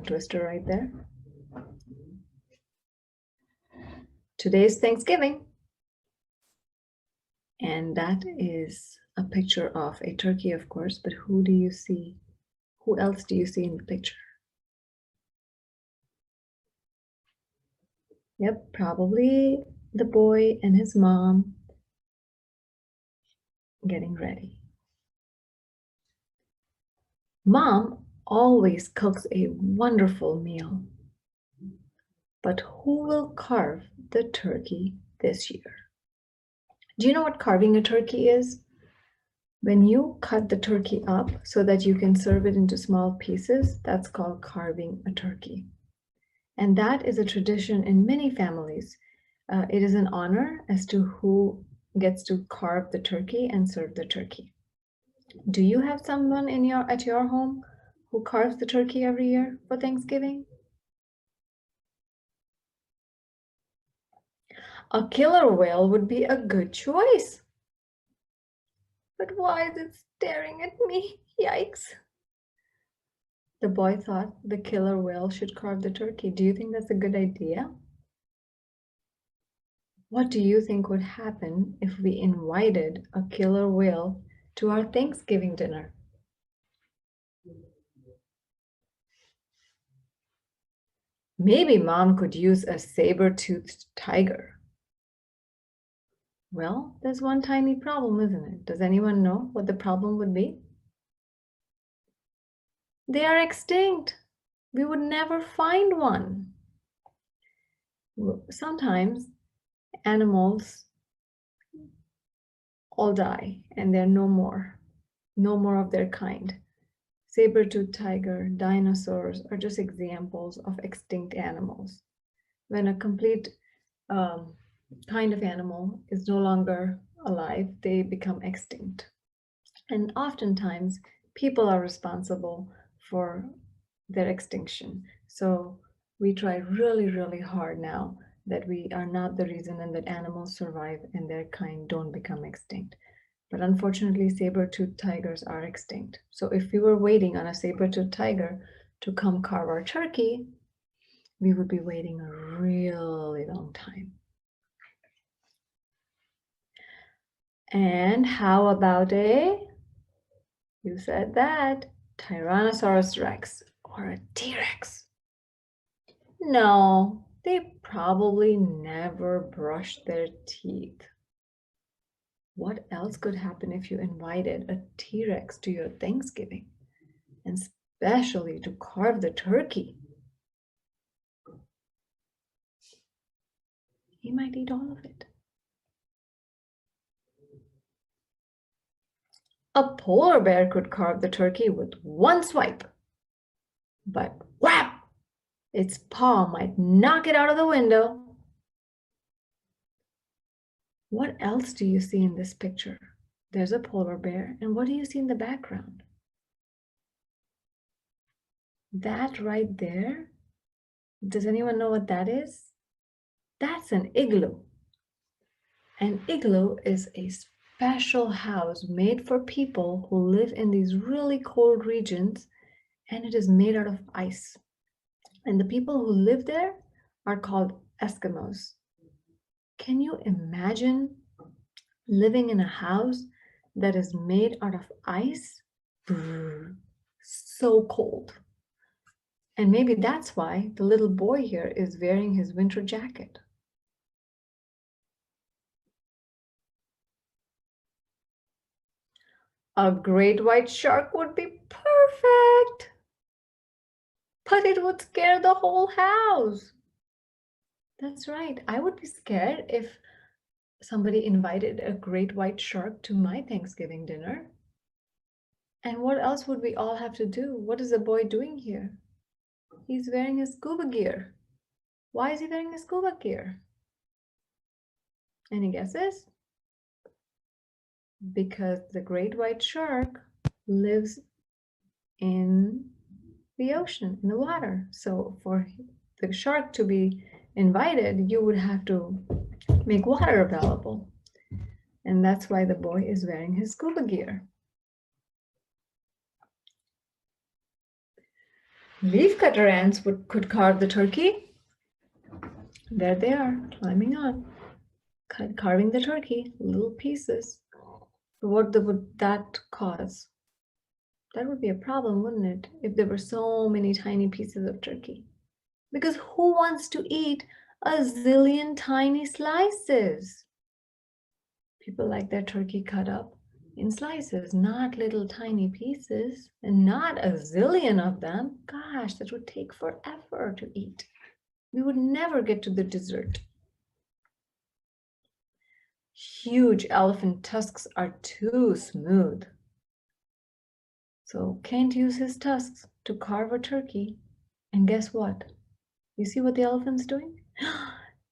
tongue twister right there. Today's Thanksgiving. And that is a picture of a turkey, of course, but who do you see? Who else do you see in the picture? Yep, probably the boy and his mom getting ready. Mom always cooks a wonderful meal, but who will carve the turkey this year? Do you know what carving a turkey is? When you cut the turkey up so that you can serve it into small pieces, that's called carving a turkey. And that is a tradition in many families. It is an honor as to who gets to carve the turkey and serve the turkey. Do you have someone at your home who carves the turkey every year for Thanksgiving? A killer whale would be a good choice. But why is it staring at me? Yikes. The boy thought the killer whale should carve the turkey. Do you think that's a good idea? What do you think would happen if we invited a killer whale to our Thanksgiving dinner? Maybe Mom could use a saber-toothed tiger. Well, there's one tiny problem, isn't it? Does anyone know what the problem would be? They are extinct. We would never find one. Sometimes animals all die and they're no more of their kind. Saber-toothed tiger, dinosaurs are just examples of extinct animals. When a complete kind of animal is no longer alive, they become extinct. And oftentimes, people are responsible for their extinction. So we try really, really hard now that we are not the reason and that animals survive and their kind don't become extinct. But unfortunately, saber-toothed tigers are extinct. So if we were waiting on a saber-toothed tiger to come carve our turkey, we would be waiting a really long time. And how about you said that, Tyrannosaurus Rex or a T-Rex? No, they probably never brushed their teeth. What else could happen if you invited a T-Rex to your Thanksgiving, and especially to carve the turkey? He might eat all of it. A polar bear could carve the turkey with one swipe, but whap! Its paw might knock it out of the window. What else do you see in this picture? There's a polar bear, and what do you see in the background? That right there, does anyone know what that is? That's an igloo. An igloo is a special house made for people who live in these really cold regions, and it is made out of ice. And the people who live there are called Eskimos. Can you imagine living in a house that is made out of ice? So cold. And maybe that's why the little boy here is wearing his winter jacket. A great white shark would be perfect, but it would scare the whole house. That's right. I would be scared if somebody invited a great white shark to my Thanksgiving dinner. And what else would we all have to do? What is the boy doing here? He's wearing his scuba gear. Why is he wearing his scuba gear? Any guesses? Because the great white shark lives in the ocean, in the water. So for the shark to be invited, you would have to make water available. And that's why the boy is wearing his scuba gear. Leafcutter ants could carve the turkey. There they are, climbing on, carving the turkey, little pieces. But what would that cause? That would be a problem, wouldn't it, if there were so many tiny pieces of turkey? Because who wants to eat a zillion tiny slices? People like their turkey cut up in slices, not little tiny pieces, and not a zillion of them. Gosh, that would take forever to eat. We would never get to the dessert. Huge elephant tusks are too smooth. So can't use his tusks to carve a turkey. And guess what? You see what the elephant's doing?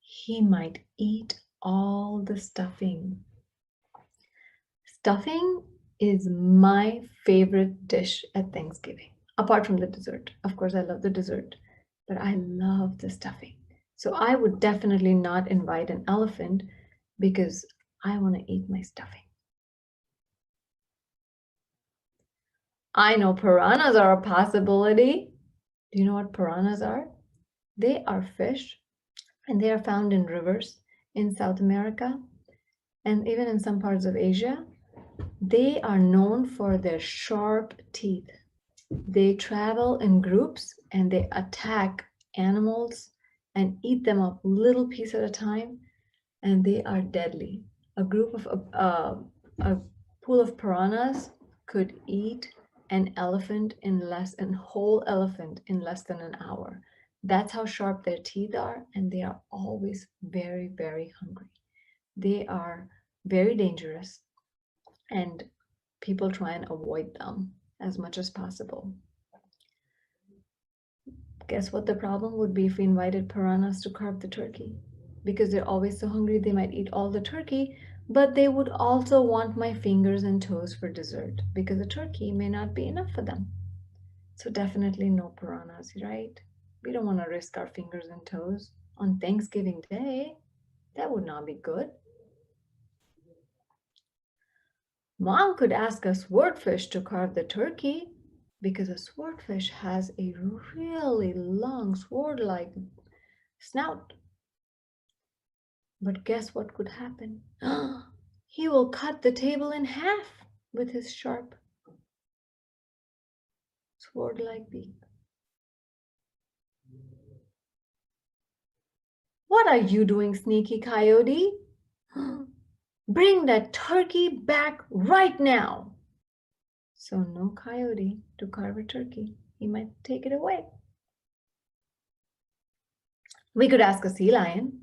He might eat all the stuffing. Stuffing is my favorite dish at Thanksgiving, apart from the dessert. Of course, I love the dessert, but I love the stuffing. So I would definitely not invite an elephant because I want to eat my stuffing. I know piranhas are a possibility. Do you know what piranhas are? They are fish, and they are found in rivers in South America and even in some parts of Asia. They are known for their sharp teeth. They travel in groups and they attack animals and eat them up little piece at a time, and they are deadly. A group of a pool of piranhas could eat an elephant whole elephant in less than an hour. That's how sharp their teeth are, and they are always very, very hungry. They are very dangerous, and people try and avoid them as much as possible. Guess what the problem would be if we invited piranhas to carve the turkey? Because they're always so hungry, they might eat all the turkey, but they would also want my fingers and toes for dessert because the turkey may not be enough for them. So definitely no piranhas, right? We don't want to risk our fingers and toes on Thanksgiving Day. That would not be good. Mom could ask a swordfish to carve the turkey because a swordfish has a really long sword-like snout. But guess what could happen? He will cut the table in half with his sharp sword-like beak. What are you doing, sneaky coyote? Bring that turkey back right now. So no coyote to carve a turkey. He might take it away. We could ask a sea lion.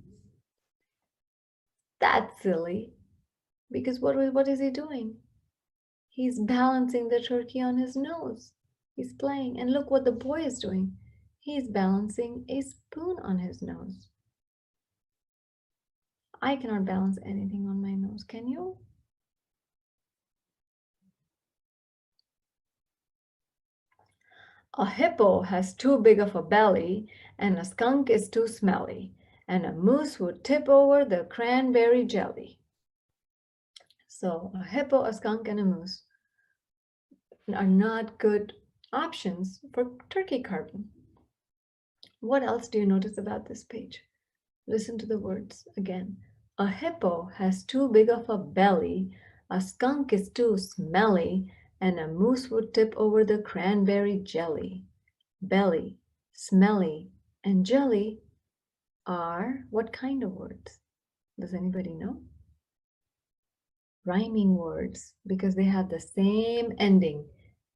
That's silly. Because what is he doing? He's balancing the turkey on his nose. He's playing. And look what the boy is doing. He's balancing a spoon on his nose. I cannot balance anything on my nose. Can you? A hippo has too big of a belly, and a skunk is too smelly, and a moose would tip over the cranberry jelly. So a hippo, a skunk, and a moose are not good options for turkey carving. What else do you notice about this page? Listen to the words again. A hippo has too big of a belly, a skunk is too smelly, and a moose would tip over the cranberry jelly. Belly, smelly, and jelly are what kind of words? Does anybody know? Rhyming words, because they have the same ending,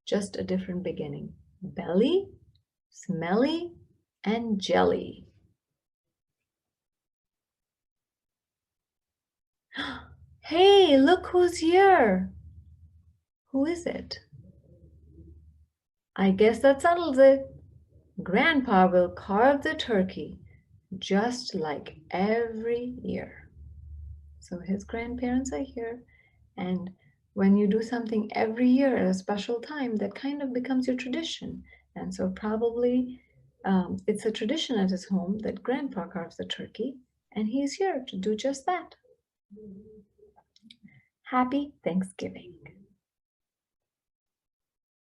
just a different beginning. Belly, smelly, and jelly. Hey, look who's here. Who is it? I guess that settles it. Grandpa will carve the turkey just like every year. So his grandparents are here, and when you do something every year at a special time, that kind of becomes your tradition. And so probably it's a tradition at his home that Grandpa carves the turkey, and he's here to do just that. Happy Thanksgiving.